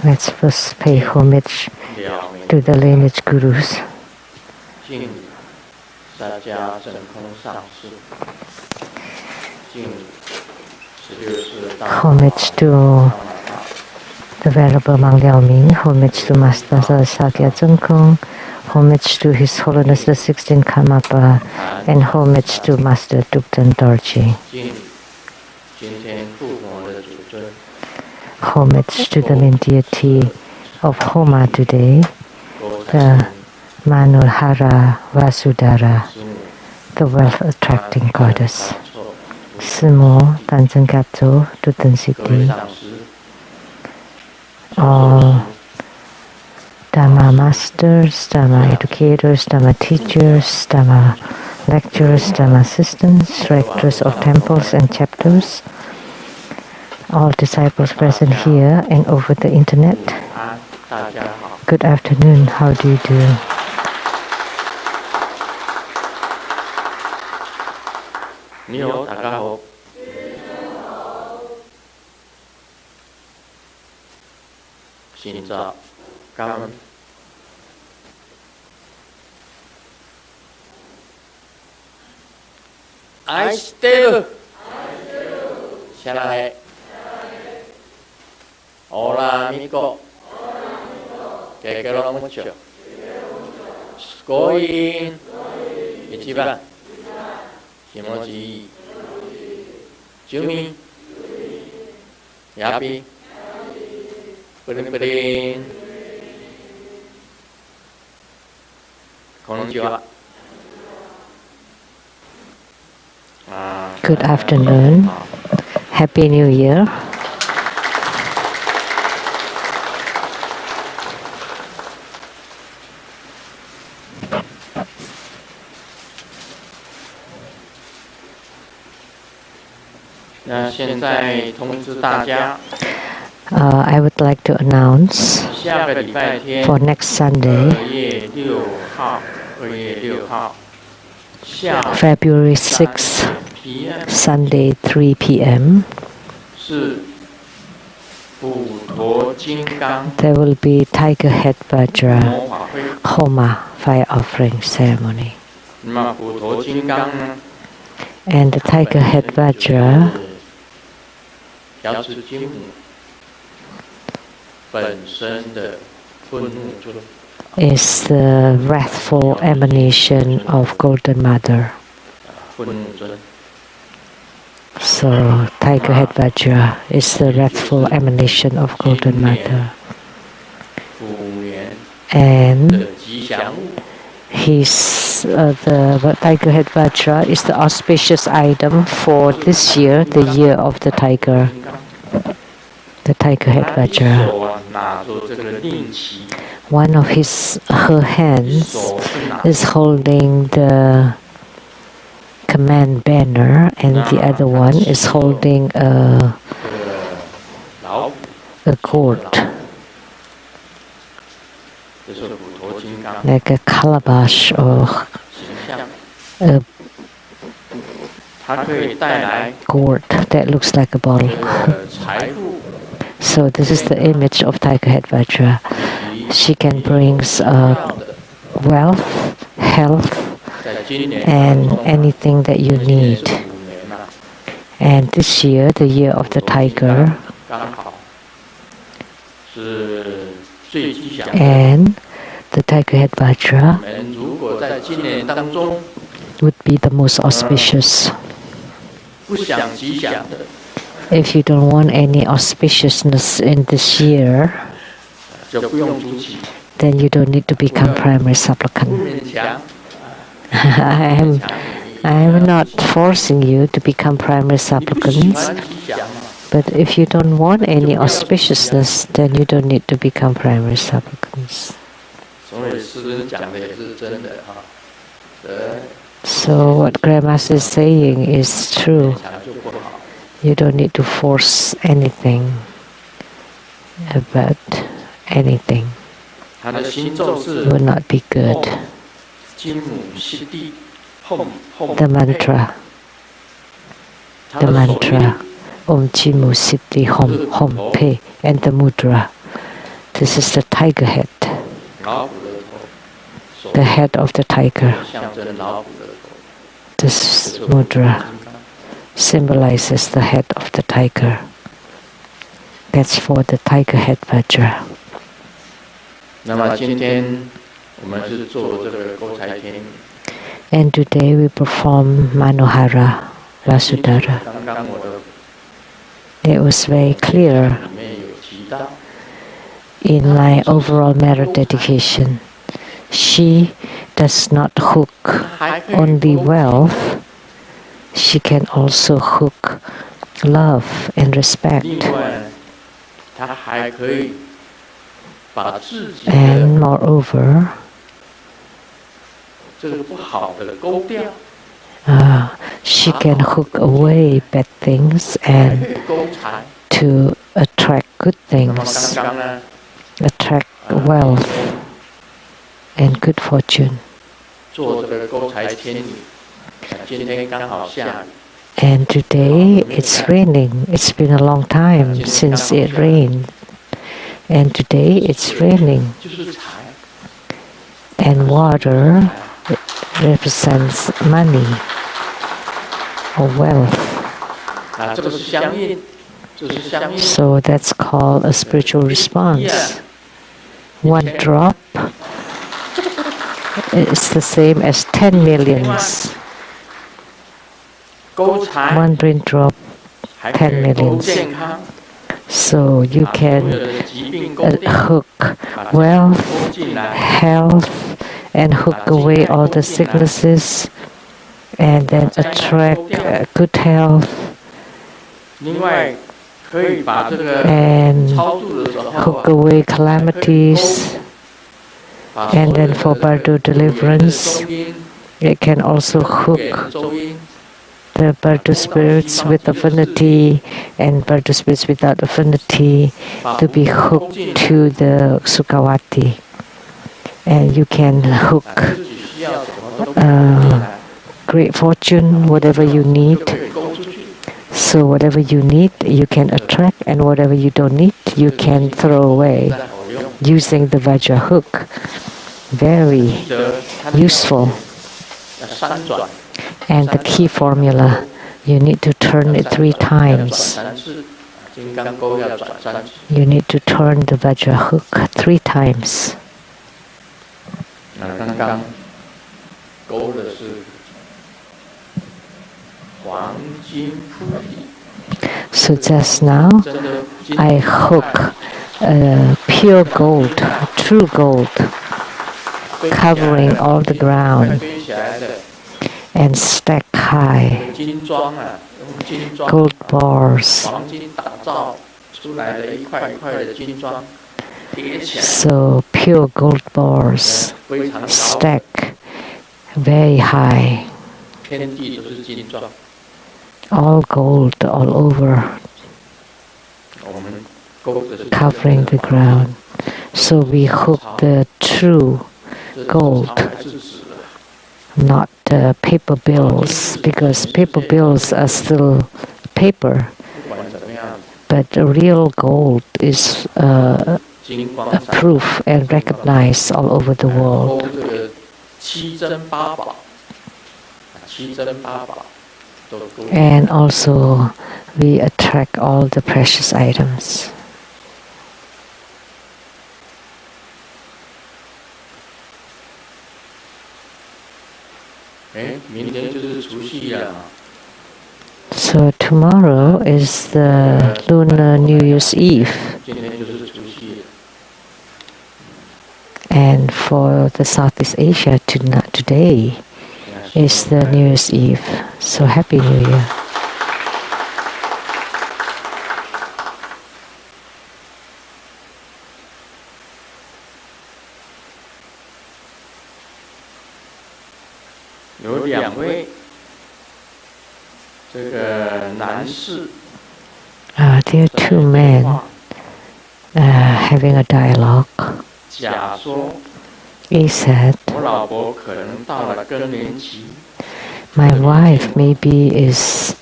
Let's first pay homage to the lineage gurus. Homage to the Venerable Mang Liao Ming, homage to Master Sakya Zhengkong, homage to His Holiness the 16th Karmapa, and homage to Master Dukten Dorji. Homage to the main deity of Homa today, the Manohara Vasudhara, the wealth-attracting goddess. Sumo Tanzang Gatso Duten Siddhi. All Dhamma masters, Dhamma educators, Dhamma teachers, Dhamma lecturers, Dhamma assistants, rectors of temples and chapters, all disciples present here and over the internet. Good afternoon, how do you do? I still Shalahe Hola amigo Te quiero mucho Scoin Ichiban Kimochi Jumi Yapi Purin Konnichiwa. Good afternoon. Happy New Year. I would like to announce for next Sunday, February 6th, Sunday 3 p.m. there will be Tiger Head Vajra Homa fire offering ceremony. And the Tiger Head Vajra is the wrathful emanation of Golden Mother. So Tiger Head Vajra is the wrathful emanation of Golden Mother. And the Tiger Head Vajra is the auspicious item for this year, the year of the tiger. The Tiger Head Vajra. One of her hands is holding the command banner, and the other one is holding a gourd, like a calabash or a gourd that looks like a bottle. So this is the image of Tiger Head Vajra. She can bring wealth, health, and anything that you need. And this year, the year of the tiger, and the Tiger Head Vajra would be the most auspicious. If you don't want any auspiciousness in this year, then you don't need to become primary supplicant. I am not forcing you to become primary supplicants, but if you don't want any auspiciousness, then you don't need to become primary supplicants. So what Grandmaster is saying is true. You don't need to force anything about anything. It will not be good. The mantra Om Chimu Siddhi Hom Hom Pe, and the mudra. This is the tiger head, the head of the tiger. This mudra symbolizes the head of the tiger. That's for the tiger head Vajra. And today we perform Manohara Vasudhara. It was very clear in my overall merit dedication. She does not hook only wealth, she can also hook love and respect. And moreover, she can hook away bad things and to attract good things, attract wealth and good fortune. And today it's raining. It's been a long time since it rained. And today it's raining. And water represents money or wealth. So that's called a spiritual response. One drop is the same as 10 millions. One raindrop, 10 millions. So you can hook wealth, health, and hook away all the sicknesses, and then attract good health, and hook away calamities. And then for Bardo deliverance, it can also hook the Bardo spirits with affinity and Bardo spirits without affinity to be hooked to the Sukhavati. And you can hook great fortune, whatever you need. So whatever you need, you can attract, and whatever you don't need, you can throw away using the Vajra hook. Very useful. And the key formula, you need to turn it 3 times. You need to turn the Vajra hook 3 times. So just now, I hook pure gold, true gold, covering all the ground and stack high. Gold bars. So pure gold bars stack very high. All gold all over, covering the ground. So we hook the true gold, not paper bills, because paper bills are still paper, but the real gold is proof and recognized all over the world. And also we attract all the precious items. So tomorrow is the Lunar New Year's Eve. And for the Southeast Asia today is the New Year's Eve. So Happy New Year. There are 2 men having a dialogue. He said, my wife maybe is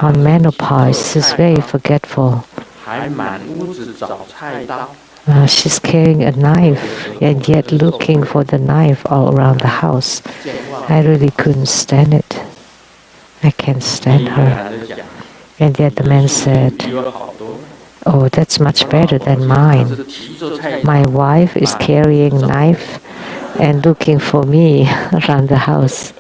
on menopause, she's very forgetful. She's carrying a knife and yet looking for the knife all around the house. I really couldn't stand it. I can't stand her. And yet the man said, "Oh, that's much better than mine. My wife is carrying knife and looking for me around the house."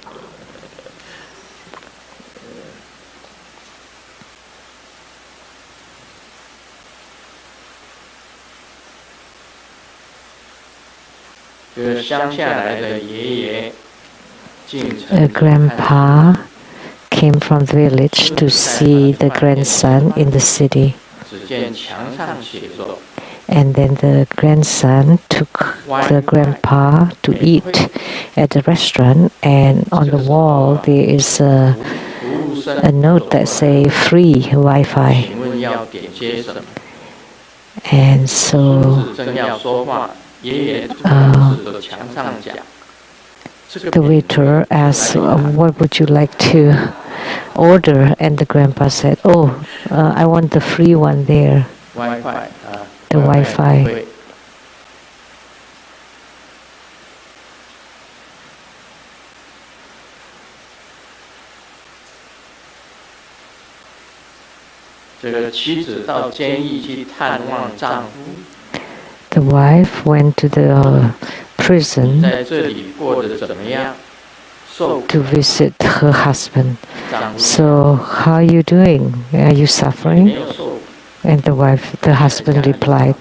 A grandpa came from the village to see the grandson in the city. And then the grandson took the grandpa to eat at the restaurant, and on the wall there is a note that says free Wi-Fi. And so the waiter asked, "What would you like to order?" And the grandpa said, "Oh, I want the free one there, the Wi-Fi." The wife went to the prison to visit her husband. "So, how are you doing? Are you suffering?" And the husband replied,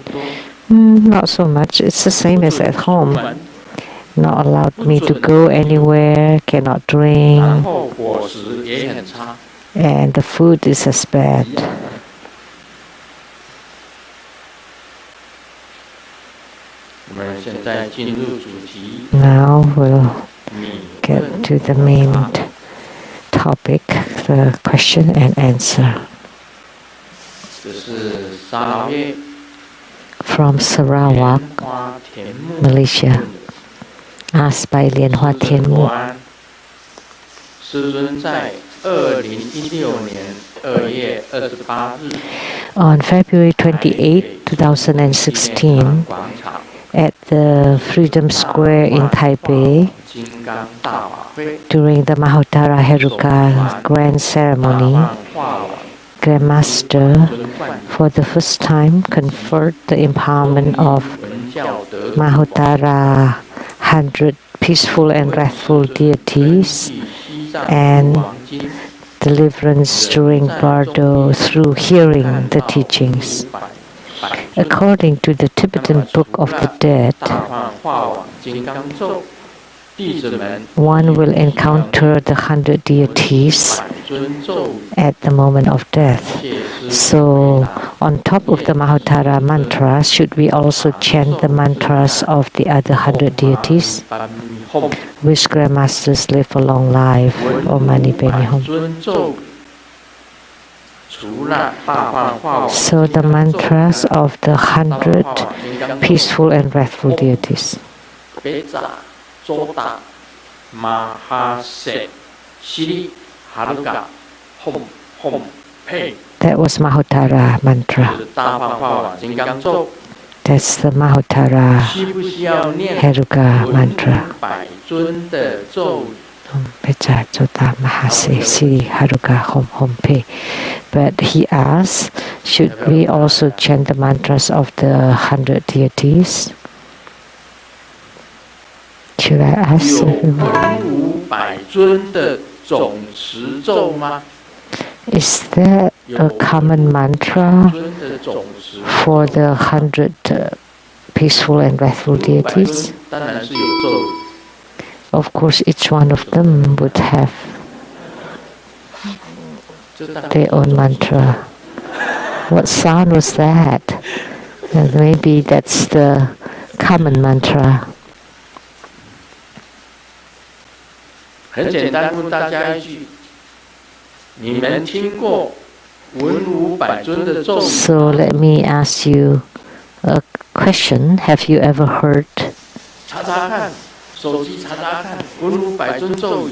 "Not so much. It's the same as at home. Not allowed me to go anywhere, cannot drink, and the food is as bad." Now we'll get to the main topic, the question and answer. From Sarawak, Malaysia. Asked by Lian Hua Tian Mu. On February 28, 2016, at the Freedom Square in Taipei, during the Mahottara Heruka Grand Ceremony, Grandmaster, for the first time, conferred the empowerment of Mahottara 100 peaceful and wrathful deities and deliverance during Bardo through hearing the teachings. According to the Tibetan Book of the Dead, one will encounter the 100 deities at the moment of death. So, on top of the Mahottara mantra, should we also chant the mantras of the other 100 deities? Wish Grandmasters live a long life. Om Mani Padme Hum. So the mantras of the 100 peaceful and wrathful deities. That was Mahottara mantra. That's the Mahottara Heruka mantra. But he asked, should we also chant the mantras of the 100 deities? Should I ask everyone? Is there a common mantra for the 100 peaceful and wrathful deities? Of course, each one of them would have their own mantra. What sound was that? Maybe that's the common mantra. 很简单，问大家一句：你们听过文武百尊的咒语？ So let me ask you a question. Have you ever heard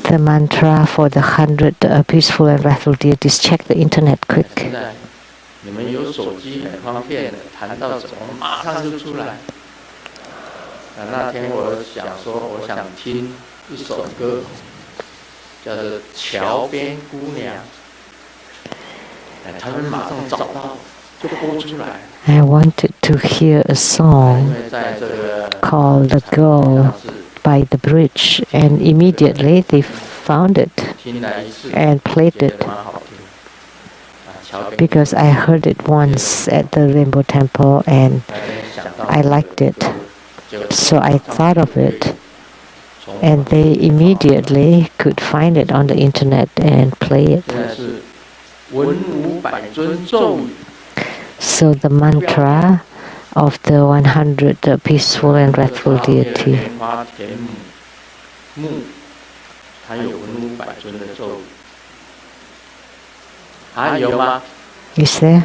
The mantra for the 100 peaceful and wrathful deities. Check the internet quick. 你们有手机很方便的，谈到什么马上就出来。那天我想说，我想听一首歌，叫做《桥边姑娘》，他们马上找到，就播出来。I wanted to hear a song called "The Girl" by the Bridge, and immediately they found it and played it. Because I heard it once at the Rainbow Temple and I liked it. So I thought of it, and they immediately could find it on the internet and play it. So the mantra of the 100 peaceful and wrathful deity. Is there?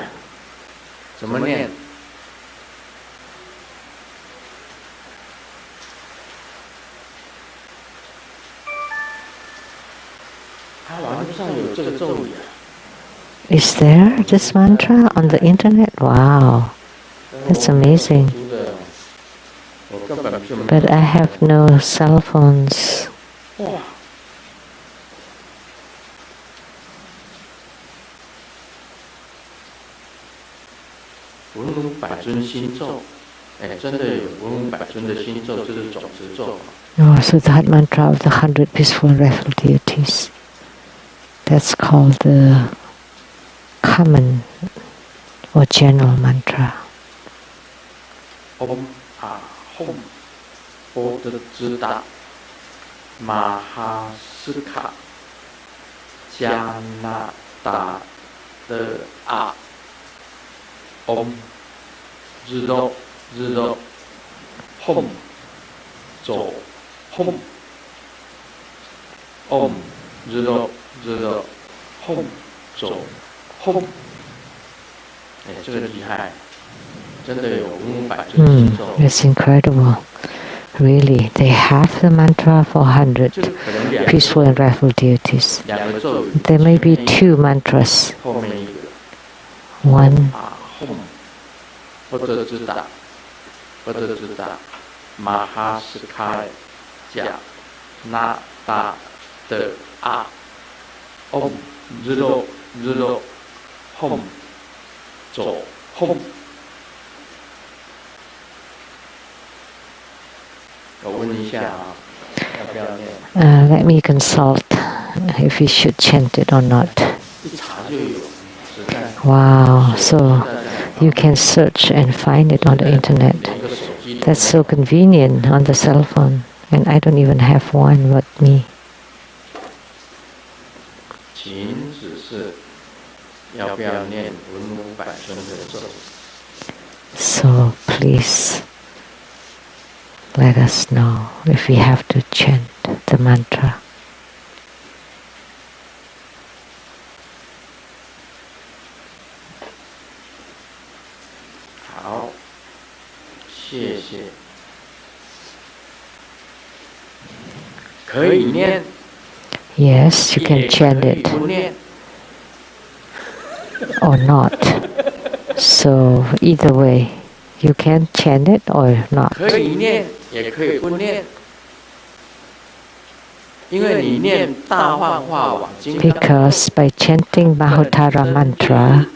怎么念？网络上有这个咒语啊。Is there this mantra on the internet? Wow, that's amazing. But I have no cell phones. 文武百尊心咒，真的有文武百尊的心咒，就是种子咒。Oh, so that mantra of the 100 peaceful and wrathful deities. That's called the common or general mantra. Om Ahom Bodhidharma Mahasukha Janata De A Om Zero Zero Hom Zo Hom Om Zero Zero Hom Zo Hom 这个厉害，真的有文武百尊心咒。It's incredible. Really, they have the mantra for 100 peaceful and wrathful deities. There may be two mantras. One. Om Zero Zero Hom Zo Hom。我问一下啊，要不要念？Let me consult if we should chant it or not. 一查就有，实在。Wow, so you can search and find it on the internet. That's so convenient on the cell phone, and I don't even have one but me. 请指示要不要念文武百尊的咒。So please let us know if we have to chant the mantra. 好，谢谢。可以念。Yes, you can chant it. Or not. So either way, you can chant it or not. 可以念，也可以不念。因为你念大幻化网金刚。Because by chanting Mahotara mantra,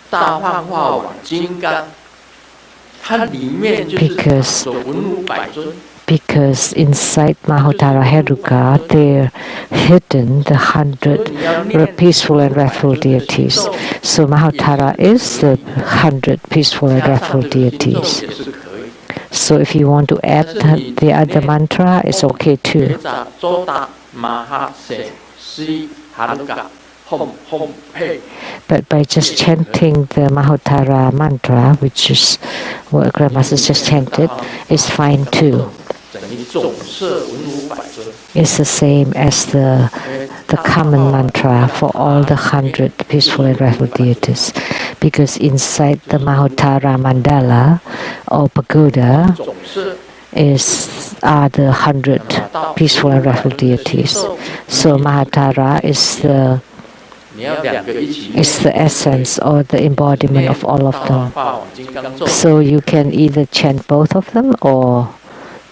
大幻化网金刚，它里面就是文武百尊。Because inside Mahotara Heruka, they're hidden the 100 peaceful and wrathful deities. So Mahotara is the 100 peaceful and wrathful deities. So if you want to add the other mantra, it's okay too. But by just chanting the Mahotara mantra, which is what Grandmaster just chanted, is fine too. It's the same as the common mantra for all the 100 peaceful and wrathful deities. Because inside the Mahotara mandala or pagoda, are the 100 peaceful and wrathful deities. So Mahatara is the essence or the embodiment of all of them. So you can either chant both of them or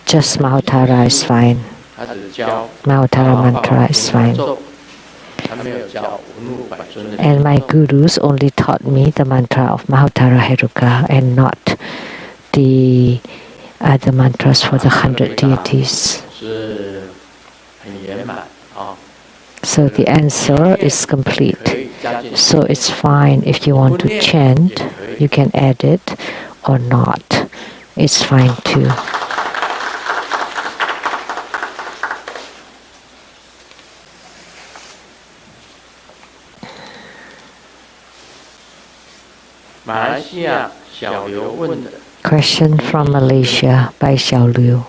just Mahatara is fine. Mahatara mantra is fine. And my gurus only taught me the mantra of Mahatara Heruka and not the other mantras for the 100 deities. So the answer is complete. So it's fine if you want to chant, you can add it or not. It's fine too. Question from Malaysia by Xiao Liu.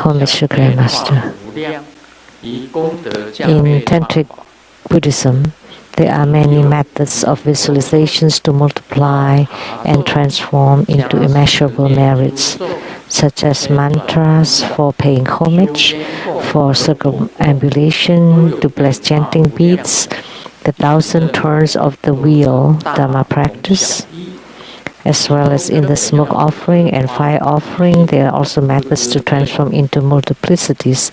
Homage to Grandmaster. In Tantric Buddhism, there are many methods of visualizations to multiply and transform into immeasurable merits, such as mantras for paying homage, for circumambulation, to bless chanting beads, the 1,000 turns of the wheel Dharma practice, as well as in the smoke offering and fire offering. There are also methods to transform into multiplicities.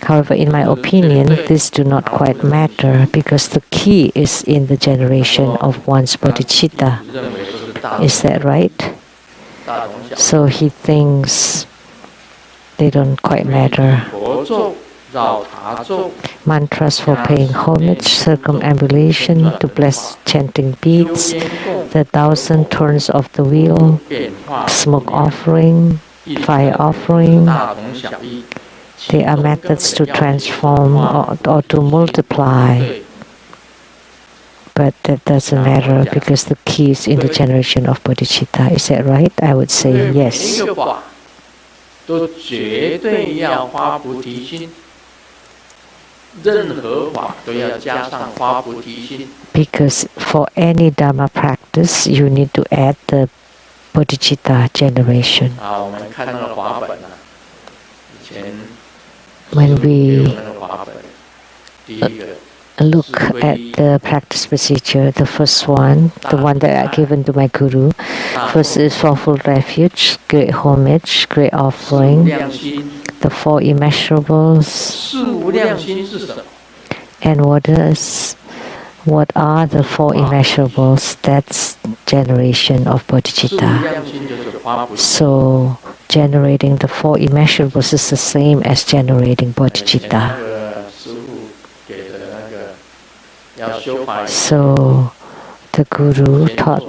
However, in my opinion, these do not quite matter because the key is in the generation of one's bodhicitta. Is that right? So he thinks they don't quite matter. Mantras for paying homage, circumambulation, to bless chanting beads, the 1,000 turns of the wheel, smoke offering, fire offering. They are methods to transform or to multiply. But that doesn't matter because the key is in the generation of bodhicitta. Is that right? I would say yes. Because for any Dharma practice, you need to add the bodhicitta generation. When we look at the practice procedure, the first one, the one that I given to my guru, first is Wrathful refuge, great homage, great offering, the 4 immeasurables. And what are the 4 immeasurables? That's generation of bodhicitta. So generating the 4 immeasurables is the same as generating bodhicitta. So the Guru taught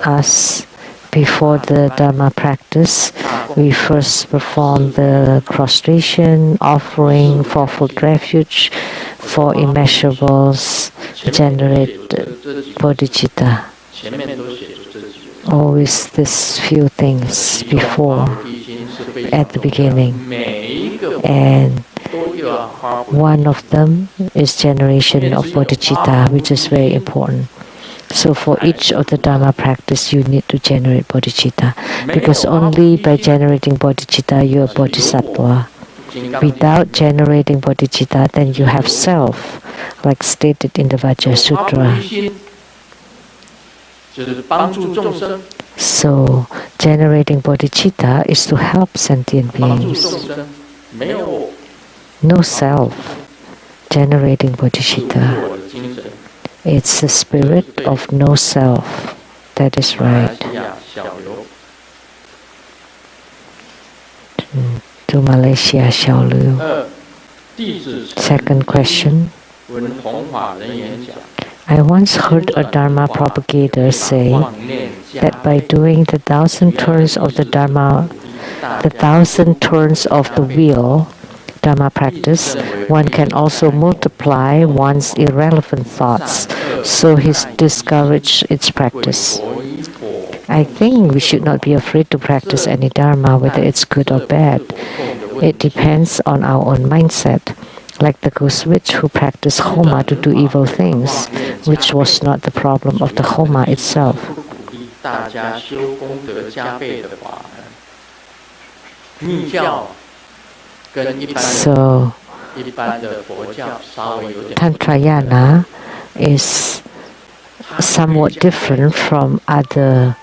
us before the Dharma practice, we first perform the prostration, offering, 4-fold refuge, 4 immeasurables, generate bodhicitta. Always these few things before, at the beginning. And one of them is generation of bodhicitta, which is very important. So for each of the Dharma practice, you need to generate bodhicitta. Because only by generating bodhicitta, you are bodhisattva. Without generating bodhicitta, then you have self, like stated in the Vajra Sutra. So generating bodhicitta is to help sentient beings. No self. Generating bodhicitta. It's the spirit of no self. That is right. To Malaysia, Xiao Liu. Second question. I once heard a Dharma propagator say that by doing the 1,000 turns of the Dharma, the 1,000 turns of the wheel, Dharma practice, one can also multiply one's irrelevant thoughts, so he discouraged its practice. I think we should not be afraid to practice any Dharma, whether it's good or bad. It depends on our own mindset. Like the ghost witch who practiced Homa to do evil things, which was not the problem of the Homa itself. 大家修功德加倍的法门。密教跟一般的佛教稍微有点。Tantrayana is somewhat different from other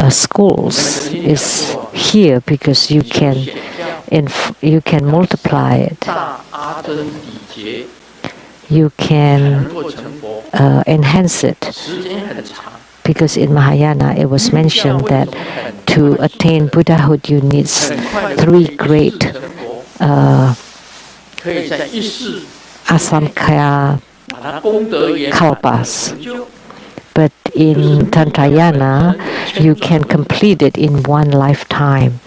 schools. Is here because you can multiply it. You can enhance it. Because in Mahayana it was mentioned that to attain Buddhahood you need 3 great asamkhya kalpas. But in Tantrayana, you can complete it in 1 lifetime.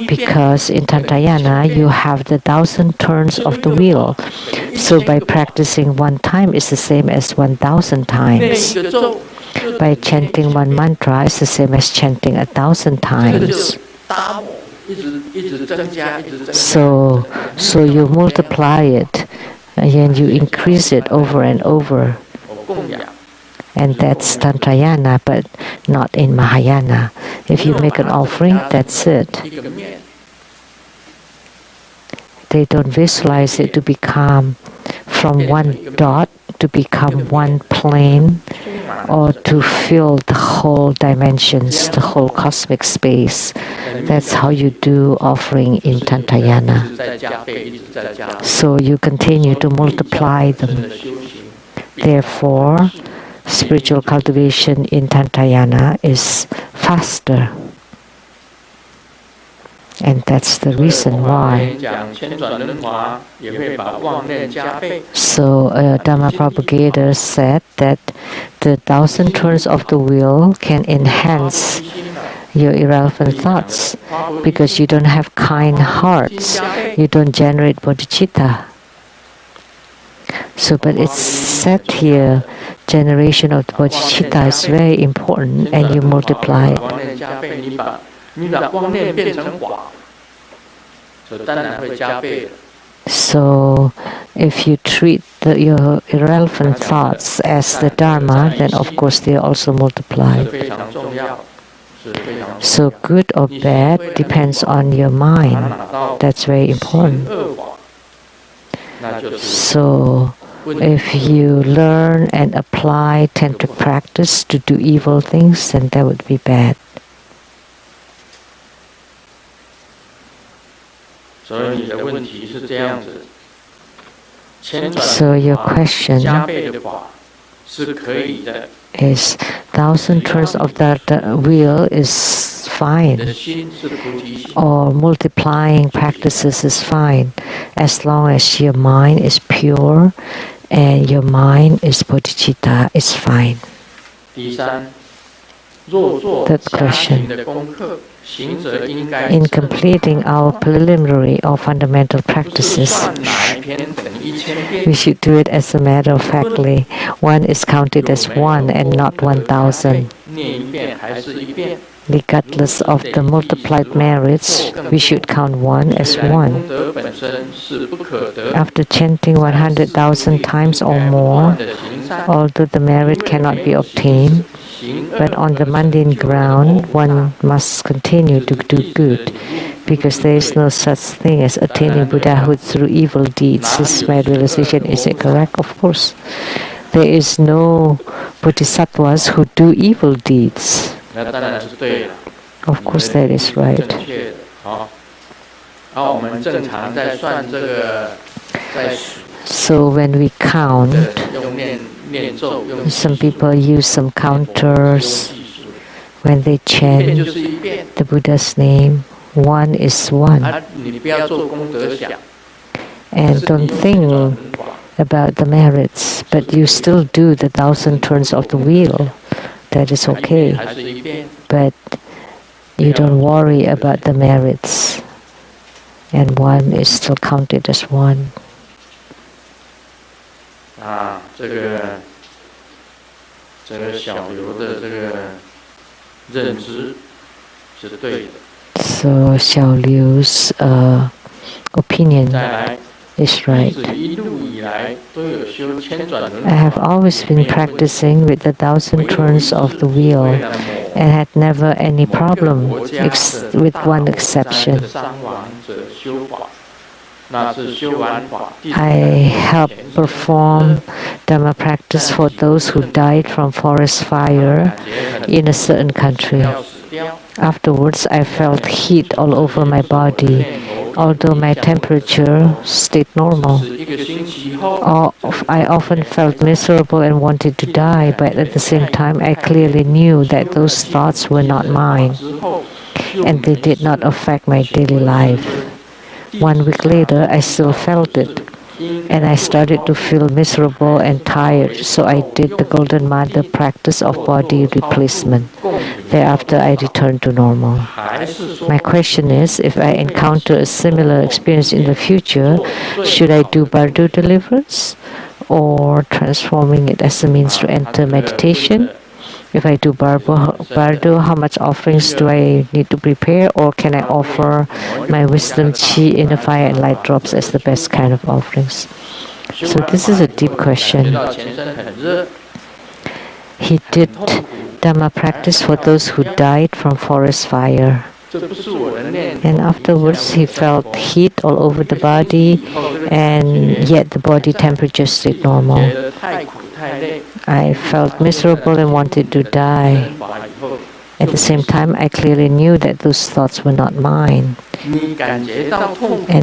Because in Tantrayana, you have the 1,000 turns of the wheel. So by practicing 1 time is the same as 1,000 times. By chanting 1 mantra is the same as chanting 1,000 times. So you multiply it and you increase it over and over. And that's Tantrayana, but not in Mahayana. If you make an offering, that's it. They don't visualize it to become from 1 dot to become 1 plane, or to fill the whole dimensions, the whole cosmic space. That's how you do offering in Tantrayana. So you continue to multiply them. Therefore, spiritual cultivation in Tantrayana is faster. And that's the reason why. So Dhamma propagator said that the 1,000 turns of the wheel can enhance your irrelevant thoughts because you don't have kind hearts. You don't generate bodhicitta. So, but it's said here, generation of the bodhicitta is very important, and you multiply it. So, if you treat your irrelevant thoughts as the Dharma, then of course they also multiply. So, good or bad depends on your mind. That's very important. So, if you learn and apply tantric practice to do evil things, then that would be bad. So your question is 1,000 turns of the wheel is fine, or multiplying practices is fine, as long as your mind is pure and your mind is bodhicitta, is fine. Third question. In completing our preliminary or fundamental practices, we should do it as a matter of factly. 1 is counted as 1 and not 1,000. Regardless of the multiplied merits, we should count 1 as 1. After chanting 100,000 times or more, although the merit cannot be obtained, but on the mundane ground, one must continue to do good, because there is no such thing as attaining Buddhahood through evil deeds. This is my realization. Is it correct? Of course. There is no bodhisattvas who do evil deeds. Of course that is right. So when we count, some people use some counters. When they chant the Buddha's name, 1 is 1. And don't think about the merits, but you still do the 1,000 turns of the wheel. That is okay. But you don't worry about the merits. And 1 is still counted as 1. So Xiao Liu's opinion is right. I have always been practicing with the 1,000 turns of the wheel and had never any problem, with one exception. I helped perform Dhamma practice for those who died from forest fire in a certain country. Afterwards, I felt heat all over my body, although my temperature stayed normal. I often felt miserable and wanted to die, but at the same time, I clearly knew that those thoughts were not mine, and they did not affect my daily life. 1 week later, I still felt it, and I started to feel miserable and tired, so I did the Golden Mother practice of body replacement. Thereafter, I returned to normal. My question is, if I encounter a similar experience in the future, should I do Bardo deliverance or transforming it as a means to enter meditation? If I do Bardo, how much offerings do I need to prepare, or can I offer my wisdom, chi, inner fire, and light drops as the best kind of offerings? So this is a deep question. He did Dhamma practice for those who died from forest fire. And afterwards he felt heat all over the body, and yet the body temperature stayed normal. I felt miserable and wanted to die. At the same time, I clearly knew that those thoughts were not mine and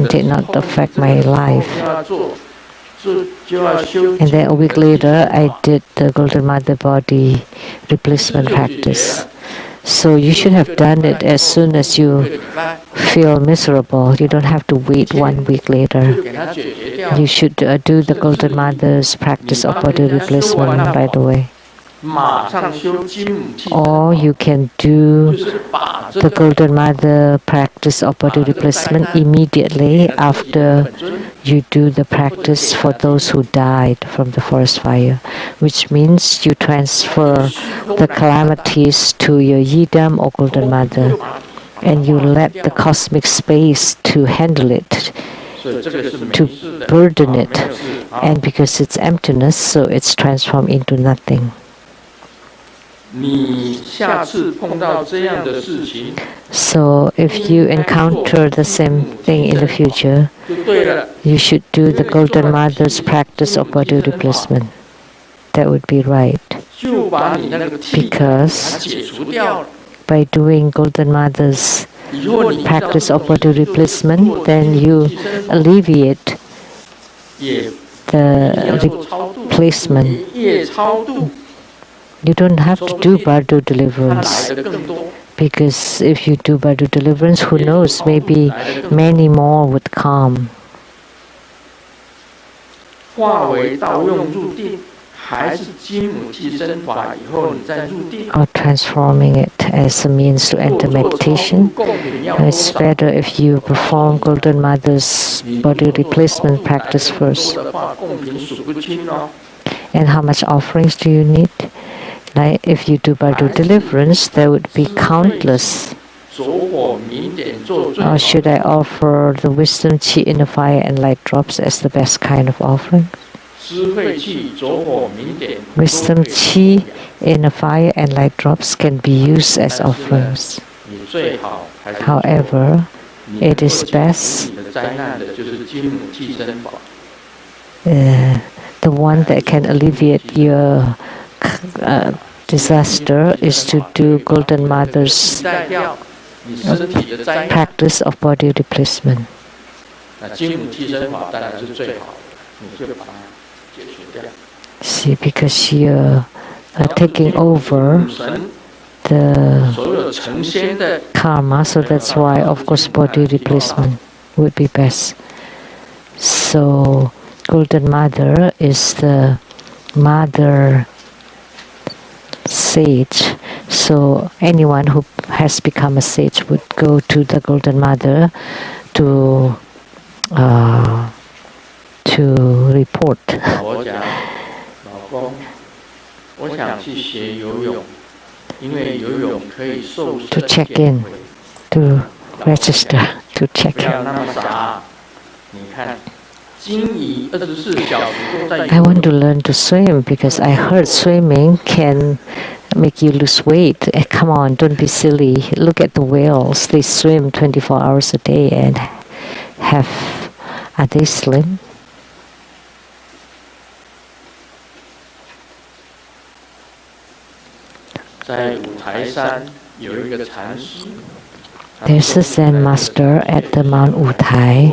did not affect my life. And then a week later, I did the Golden Mother body replacement practice. So you should have done it as soon as you feel miserable. You don't have to wait 1 week later. You should do the Golden Mother's practice of body replacement right away. Or you can do the Golden Mother practice of body replacement immediately after you do the practice for those who died from the forest fire, which means you transfer the calamities to your Yidam or Golden Mother, and you let the cosmic space to handle it, to burden it, and because it's emptiness, so it's transformed into nothing. So if you encounter the same thing in the future, you should do the Golden Mother's practice of body replacement. That would be right. Because by doing Golden Mother's practice of body replacement, then you alleviate the replacement. You don't have to do Bardo deliverance, because if you do Bardo deliverance, who knows, maybe many more would come. Or transforming it as a means to enter meditation. It's better if you perform Golden Mother's body replacement practice first. And how much offerings do you need? Like if you do Bardo deliverance, there would be countless. Or should I offer the wisdom, chi, inner fire, and light drops as the best kind of offering? Wisdom, chi, inner fire, and light drops can be used as offerings. However, it is best the one that can alleviate your disaster is to do Golden Mother's practice of body replacement. See, because you're taking over the karma, so that's why, of course, body replacement would be best. So Golden Mother is the mother sage. So anyone who has become a sage would go to the Golden Mother to report. To check in, to register, to check in. I want to learn to swim because I heard swimming can make you lose weight. Come on, don't be silly. Look at the whales. They swim 24 hours a day and are they slim? There's a Zen master at the Mount Wutai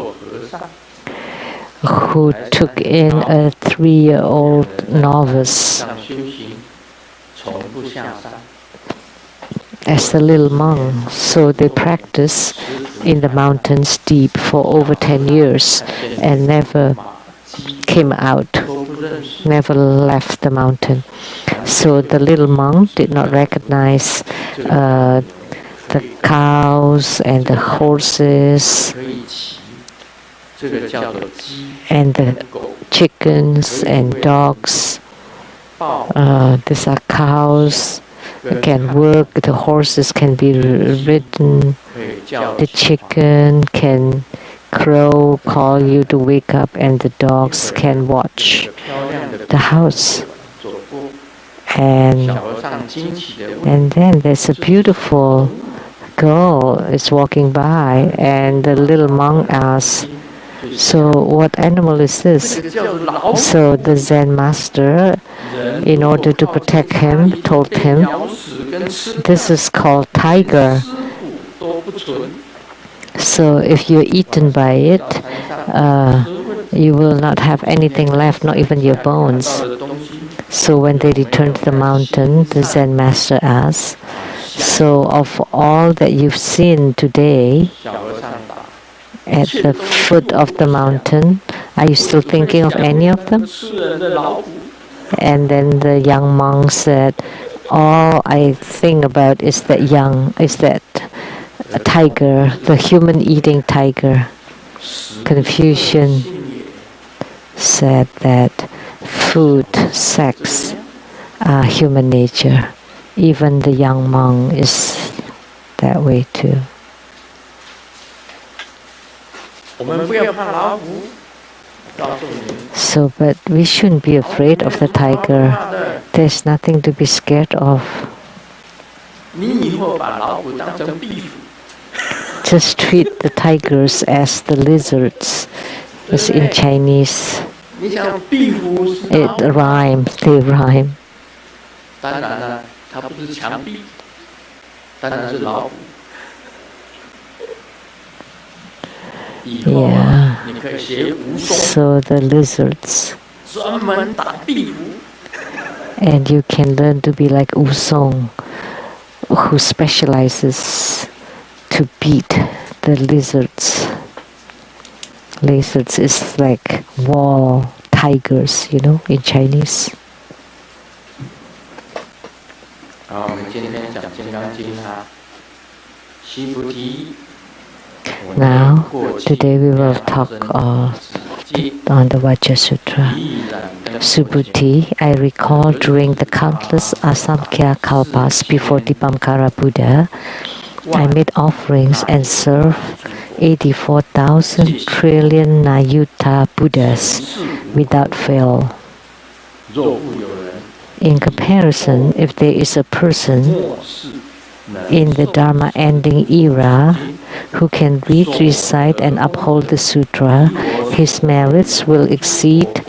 who took in a 3-year-old novice as a little monk. So they practiced in the mountains deep for over 10 years and never came out, never left the mountain. So the little monk did not recognize the cows and the horses and the chickens and dogs. These are cows can work, the horses can be ridden, the chicken can crow, call you to wake up, and the dogs can watch the house. And then there's a beautiful girl is walking by, and the little monk asks, "So what animal is this?" So the Zen master, in order to protect him, told him, "This is called tiger. So if you're eaten by it, you will not have anything left, not even your bones." So when they returned to the mountain, the Zen master asked, "So of all that you've seen today at the foot of the mountain, are you still thinking of any of them?" And then the young monk said, "All I think about is that a tiger, the human-eating tiger." Confucian said that food, sex are human nature. Even the young monk is that way too. So, but we shouldn't be afraid of the tiger. There's nothing to be scared of. Just treat the tigers as the lizards. It's in Chinese. It rhymes, they rhyme. Yeah. So the lizards. And you can learn to be like Wusong, who specializes to beat the lizards. Lizards is like wall tigers, in Chinese. Now, today we will talk on the Vajra Sutra. Subhuti, I recall during the countless Asamkhya Kalpas before Dipankara Buddha, I made offerings and served 84,000 trillion Nayutta Buddhas without fail. In comparison, if there is a person in the Dharma ending era who can read, recite, and uphold the sutra, his merits will exceed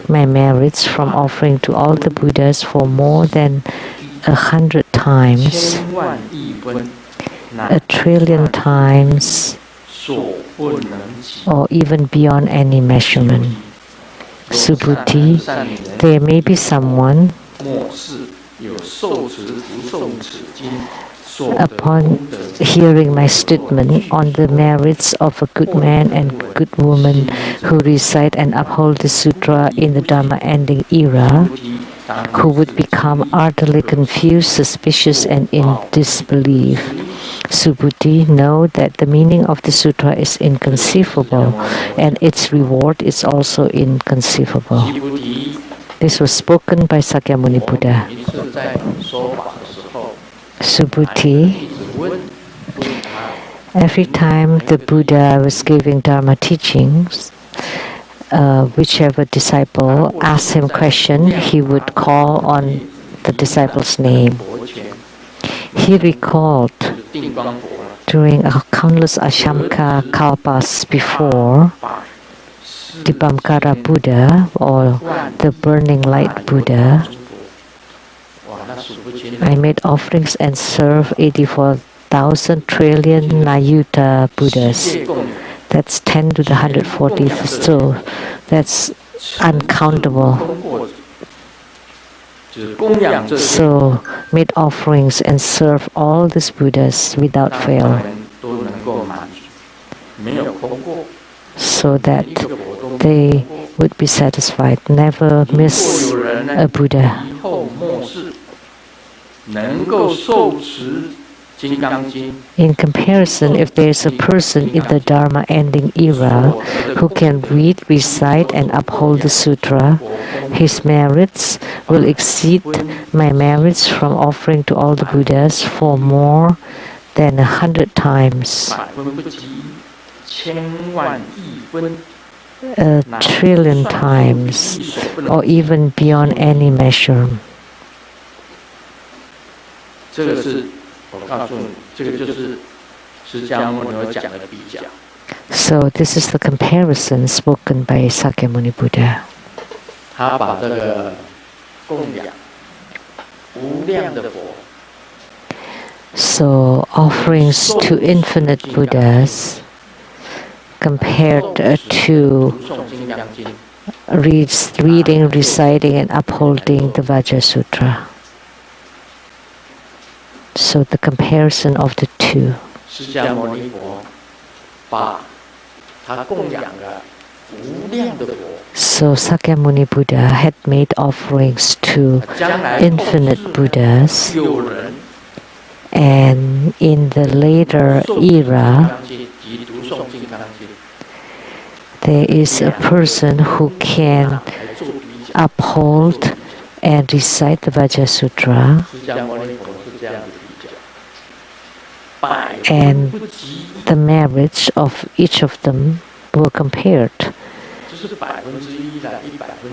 my merits from offering to all the Buddhas for more than 100 times, 1,000,000,000 times, or even beyond any measurement. Subhuti, there may be someone upon hearing my statement on the merits of a good man and good woman who recite and uphold the sutra in the Dharma ending era, who would become utterly confused, suspicious, and in disbelief. Subhuti, know that the meaning of the sutra is inconceivable, and its reward is also inconceivable. This was spoken by Sakyamuni Buddha. Subhuti, every time the Buddha was giving Dharma teachings, whichever disciple asked him question, he would call on the disciple's name. He recalled during countless Ashamka kalpas before, Dipamkara Buddha, or the burning light Buddha, I made offerings and served 84,000 trillion Nayuta Buddhas. That's 10 to the 140th, so that's uncountable. So made offerings and served all these Buddhas without fail, so that they would be satisfied, never miss a Buddha. In comparison, if there is a person in the Dharma ending era who can read, recite, and uphold the Sutra, his merits will exceed my merits from offering to all the Buddhas for more than 100 times. A trillion times, or even beyond any measure. So this is the comparison spoken by Sakyamuni Buddha. So offerings to infinite Buddhas compared to reading, reciting, and upholding the Vajra Sutra. So the comparison of the two. So Sakyamuni Buddha had made offerings to infinite Buddhas, and in the later era, there is a person who can uphold and recite the Vajra Sutra, and the merits of each of them were compared.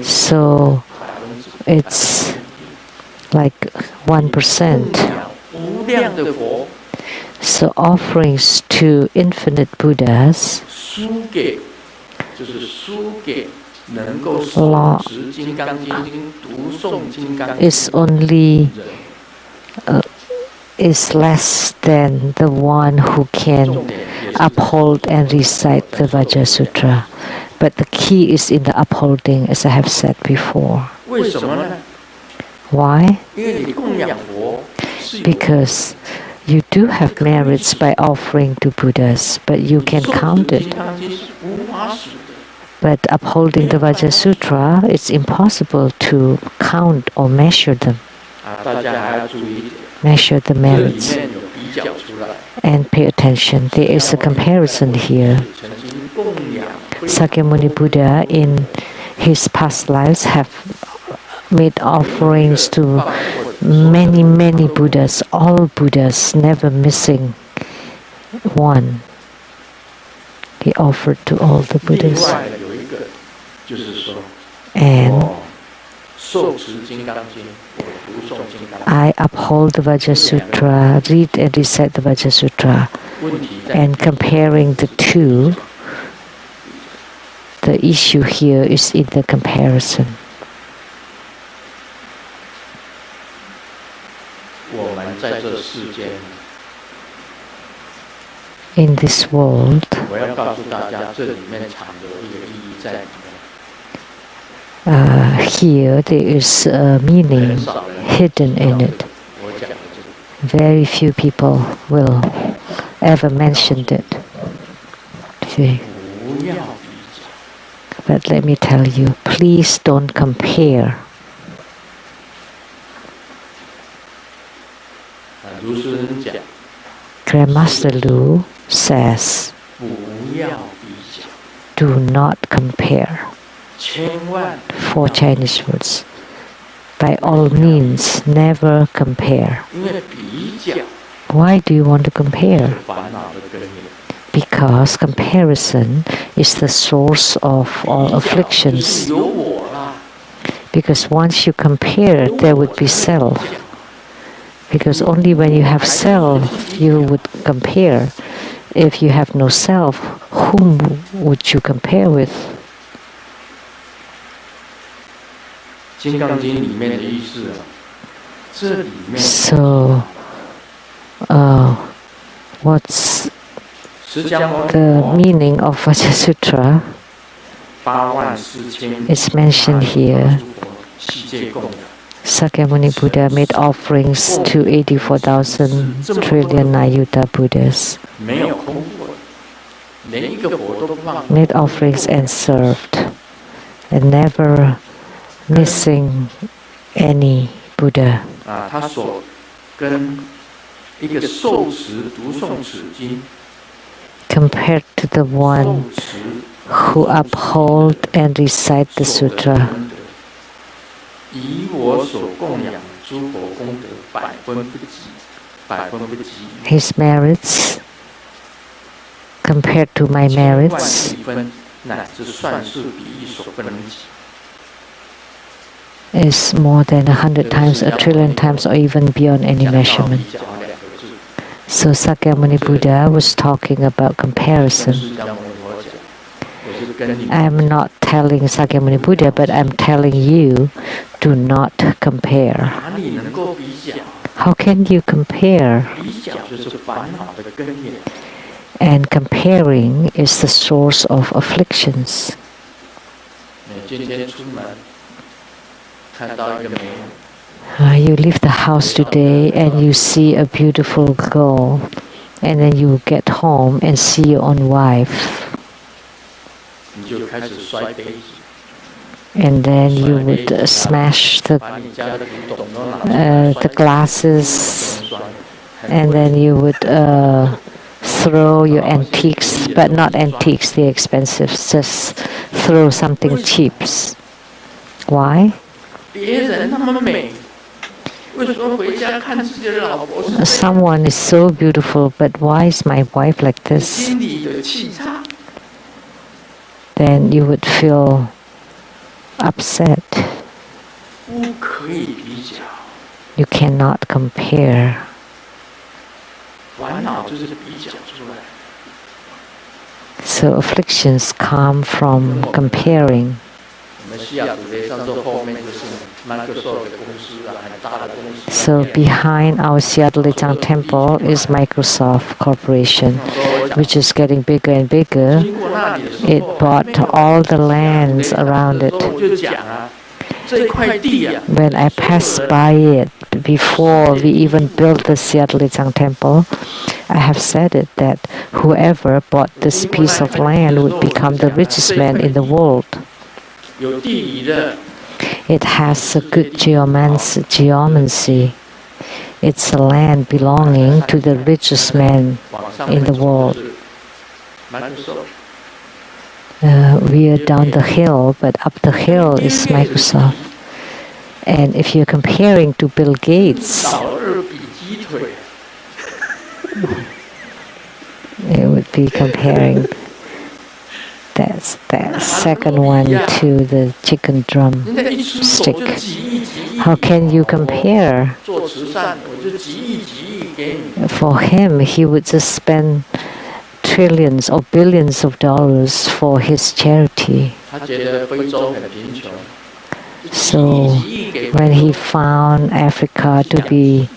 So it's like 1%. So offerings to infinite Buddhas is only is less than the one who can uphold and recite the Vajra Sutra. But the key is in the upholding, as I have said before. Why? Because you do have merits by offering to Buddhas, but you can count it. But upholding the Vajra Sutra, it's impossible to count or measure them. Measure the merits and pay attention. There is a comparison here. Sakyamuni Buddha in his past lives have made offerings to many Buddhas, all Buddhas, never missing one. He offered to all the Buddhas. And I uphold the Vajra Sutra, read and recite the Vajra Sutra, and comparing the two, the issue here is in the comparison. In this world, here there is a meaning hidden in it. Very few people will ever mention it. See? But let me tell you, please don't compare. Grandmaster Lu says, do not compare. 4 Chinese words. By all means, never compare. Why do you want to compare? Because comparison is the source of all afflictions. Because once you compare, there would be self. Because only when you have self, you would compare. If you have no self, whom would you compare with? So, what's the meaning of Vajra Sutra? It's mentioned here. Sakyamuni Buddha made offerings to 84,000 trillion Ayuta Buddhas. Made offerings and served, and never missing any Buddha. Compared to the one who uphold and recite the sutra, his merits compared to my merits is more than 100 times, 1,000,000,000,000 times, or even beyond any measurement. So Sakyamuni Buddha was talking about comparison. I'm not telling Sakyamuni Buddha, but I'm telling you, do not compare. How can you compare? And comparing is the source of afflictions. You leave the house today and you see a beautiful girl, and then you get home and see your own wife. And then you would smash the glasses, and then you would throw your antiques, but not antiques, they're expensive, just throw something cheap. Why? Someone is so beautiful, but why is my wife like this? Then you would feel upset. You cannot compare. So afflictions come from comparing. So behind our Seattle temple is Microsoft Corporation, which is getting bigger and bigger. It bought all the lands around it. When I passed by it, before we even built the Seattle temple, I have said it that whoever bought this piece of land would become the richest man in the world. It has a good geomancy. It's a land belonging to the richest man in the world. We are down the hill, but up the hill is Microsoft. And if you're comparing to Bill Gates, it would be comparing that second one to the chicken drum stick. How can you compare? For him, he would just spend trillions or billions of dollars for his charity. So when he found Africa to be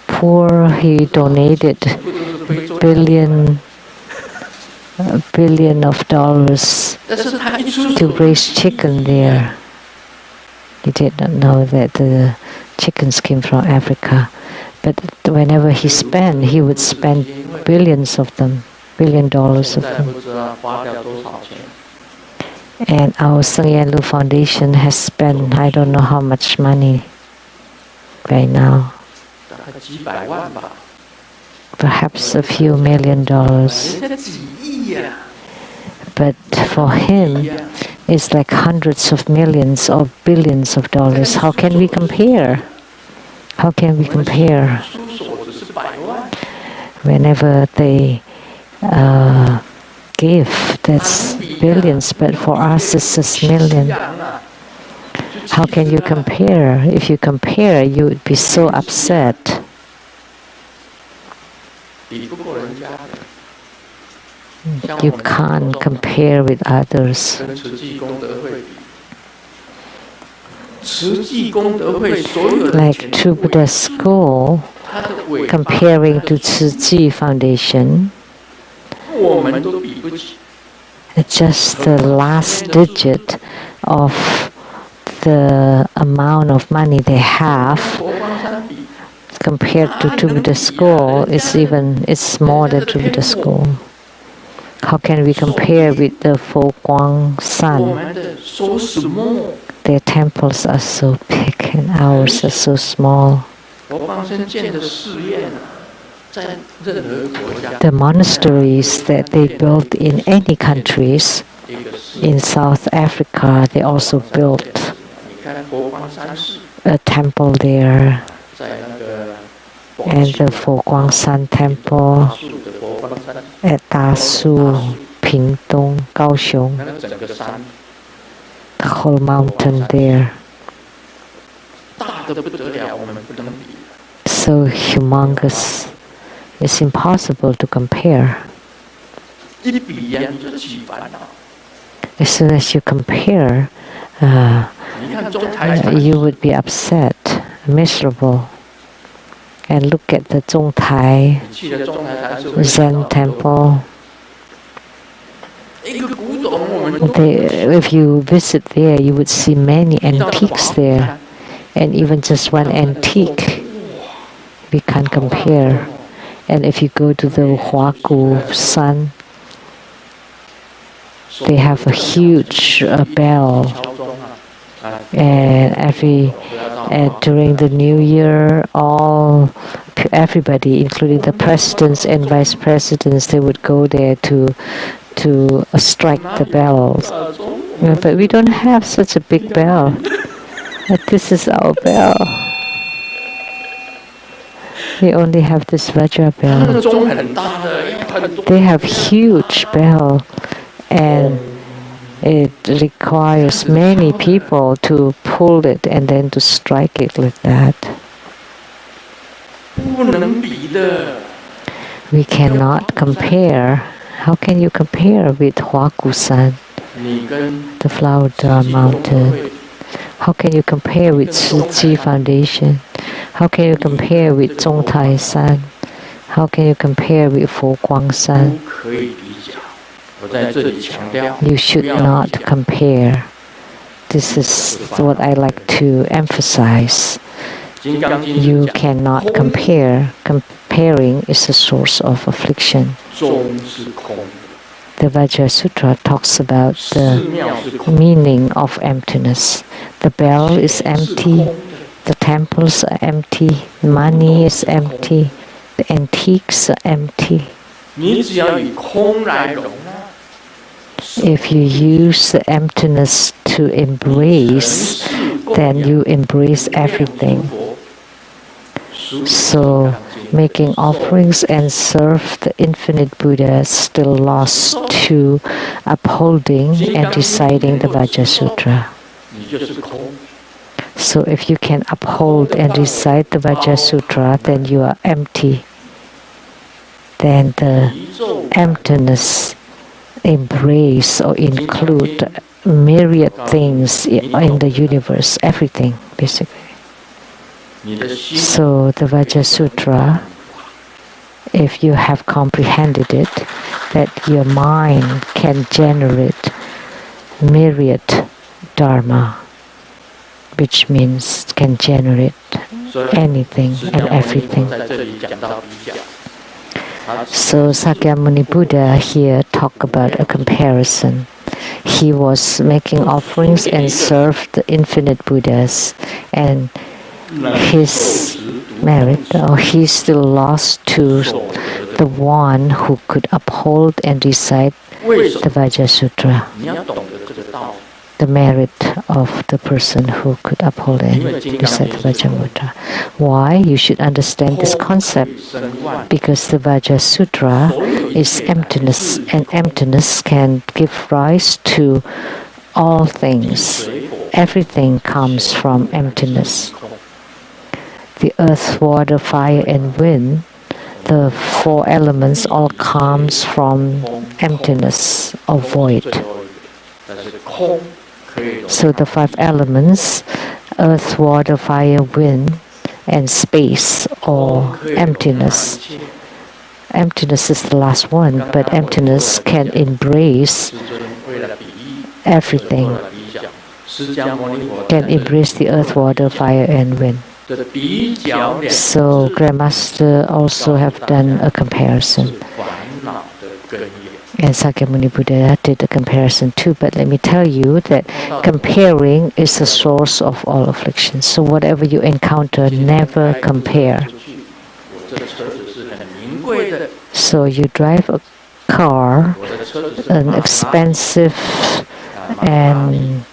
poor, he donated billion of dollars to raise chicken there. He did not know that the chickens came from Africa. But whenever he spent, he would spend billions of them, $1 billion of them. And our Sung Yan Lu Foundation has spent I don't know how much money right now. Perhaps a few $1 million. But for him, it's like hundreds of millions or billions of dollars. How can we compare? How can we compare? Whenever they give, that's billions, but for us it's just million. How can you compare? If you compare, you would be so upset. You can't compare with others. Like True Buddha School, comparing to Tzu Foundation, just the last digit of the amount of money they have compared to True Buddha School it's more than True Buddha School. How can we compare with the Fo Guang San? Their temples are so big and ours are so small. The monasteries that they built in any countries, in South Africa, they also built a temple there. And the Fo Guang San Temple at Dasu, Pingtung, Kaohsiung, the whole mountain there. So humongous. It's impossible to compare. As soon as you compare, you would be upset, miserable. And look at the Zhongtai Zen temple. If you visit there, you would see many antiques there. And even just one antique, we can't compare. And if you go to the Huagu San, they have a huge bell. And during the New Year, everybody, including the presidents and vice presidents, they would go there to strike the bells. But we don't have such a big bell. But this is our bell. We only have this Vajra bell. They have huge bell, and it requires many people to pull it and then to strike it with that. We cannot compare. How can you compare with Huagusan, the Flower Drum Mountain? How can you compare with Tzu Foundation? How can you compare with Zhongtai San? How can you compare with Fo Guang San? You should not compare. This is what I like to emphasize. You cannot compare. Comparing is the source of affliction. The Vajra Sutra talks about the meaning of emptiness. The bell is empty, the temples are empty, money is empty, the antiques are empty. If you use the emptiness to embrace, then you embrace everything. So, making offerings and serve the infinite Buddha is still lost to upholding and reciting the Vajra Sutra. So if you can uphold and recite the Vajra Sutra, then you are empty. Then the emptiness embrace or include myriad things in the universe, everything basically. So the Vajra Sutra, if you have comprehended it, that your mind can generate myriad dharma, which means can generate anything and everything. So Sakyamuni Buddha here talk about a comparison. He was making offerings and served the infinite Buddhas, and his merit, or he's still lost to the one who could uphold and recite the Vajra Sutra. The merit of the person who could uphold and recite the Vajra Sutra. Why? You should understand this concept, because the Vajra Sutra is emptiness, and emptiness can give rise to all things. everything comes from emptiness. The earth, water, fire, and wind, the 4 elements, all comes from emptiness or void. So the 5 elements, earth, water, fire, wind, and space, or emptiness. Emptiness is the last one, but emptiness can embrace everything. Can embrace the earth, water, fire, and wind. So Grandmaster also have done a comparison. And Sakyamuni Buddha did a comparison too, but let me tell you that comparing is the source of all afflictions. So whatever you encounter, never compare. So you drive a car, an expensive and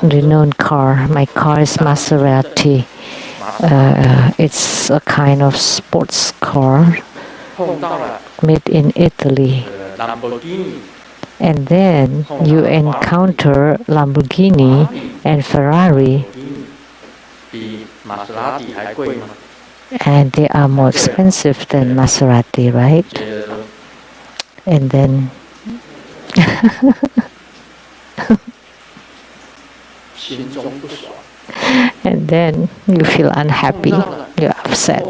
renowned car. My car is Maserati. It's a kind of sports car made in Italy. And then you encounter Lamborghini and Ferrari, and they are more expensive than Maserati, right? And then and then you feel unhappy, you're upset.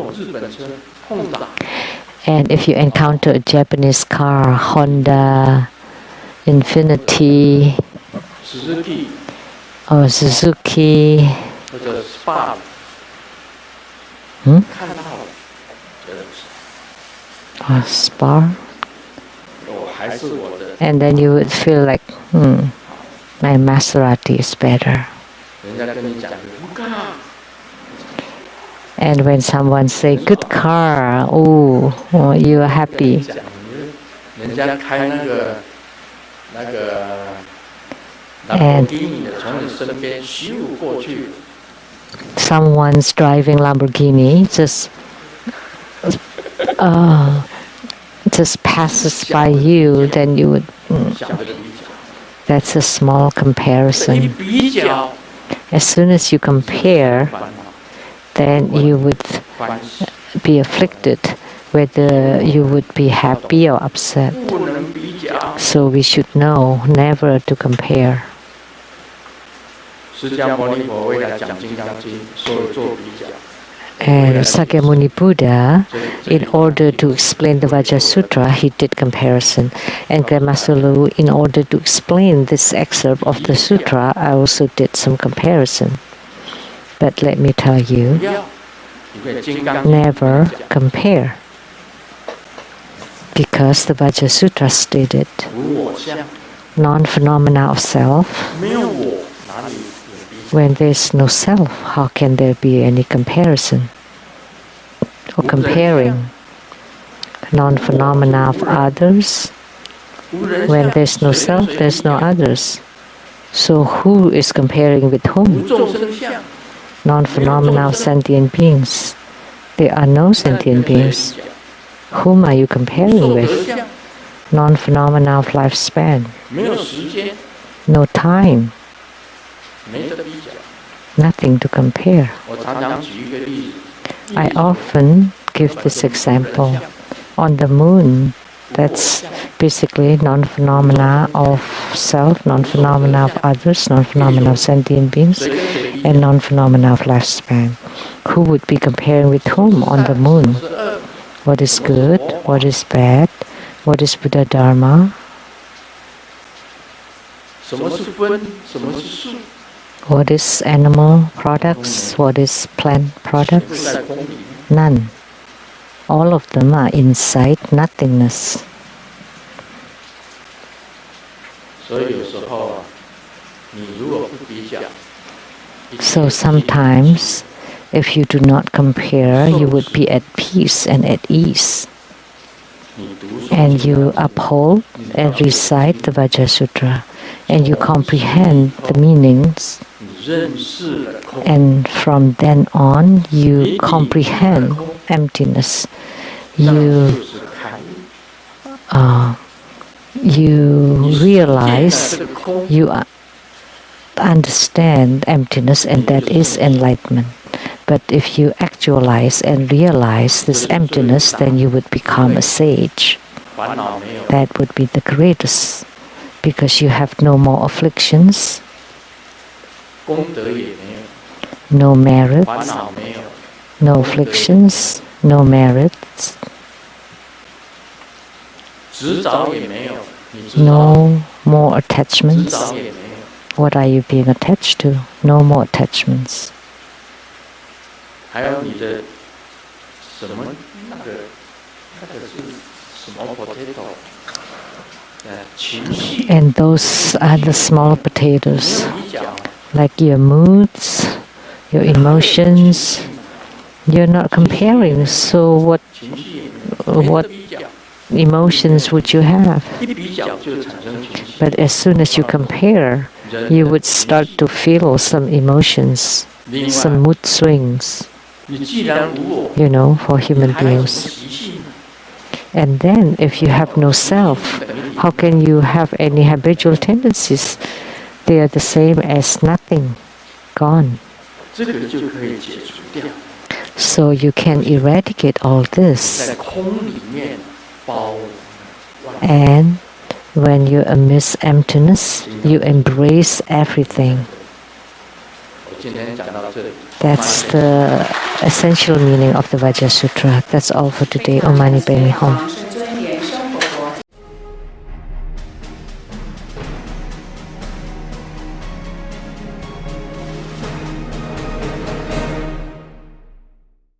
And if you encounter a Japanese car, Honda, Infiniti, or Suzuki, or Spar, and then you would feel like, my Maserati is better. And when someone say good car, oh, you are happy. And someone's driving Lamborghini just passes by you, then you would. That's a small comparison. As soon as you compare, then you would be afflicted, whether you would be happy or upset. So we should know never to compare. And Sakyamuni Buddha, in order to explain the Vajra Sutra, he did comparison. And Grandmaster Lu, in order to explain this excerpt of the sutra, I also did some comparison. But let me tell you, never compare. Because the Vajra Sutra stated, non-phenomena of self. When there is no self, how can there be any comparison or comparing? Non-phenomena of others. When there is no self, there is no others. So who is comparing with whom? Non-phenomena of sentient beings. There are no sentient beings. Whom are you comparing with? Non-phenomena of lifespan. No time. Nothing to compare. I often give this example. On the moon, that's basically non-phenomena of self, non-phenomena of others, non-phenomena of sentient beings, and non-phenomena of lifespan. Who would be comparing with whom on the moon? What is good? What is bad? What is Buddha Dharma? What is animal products? What is plant products? None. All of them are inside nothingness. So sometimes, if you do not compare, you would be at peace and at ease. And you uphold and recite the Vajra Sutra, and you comprehend the meanings. And from then on, you comprehend emptiness. You realize you are understand emptiness, and that is enlightenment. But if you actualize and realize this emptiness, then you would become a sage. That would be the greatest, because you have no more afflictions, no merits, no afflictions, no merits, no more attachments. What are you being attached to? No more attachments. And those are the small potatoes, like your moods, your emotions. You're not comparing, so what emotions would you have? But as soon as you compare, you would start to feel some emotions, some mood swings, for human beings. And then if you have no self, how can you have any habitual tendencies? They are the same as nothing, gone. So you can eradicate all this. And when you embrace emptiness, you embrace everything. That's the essential meaning of the Vajra Sutra. That's all for today. Om Mani Padme Hum.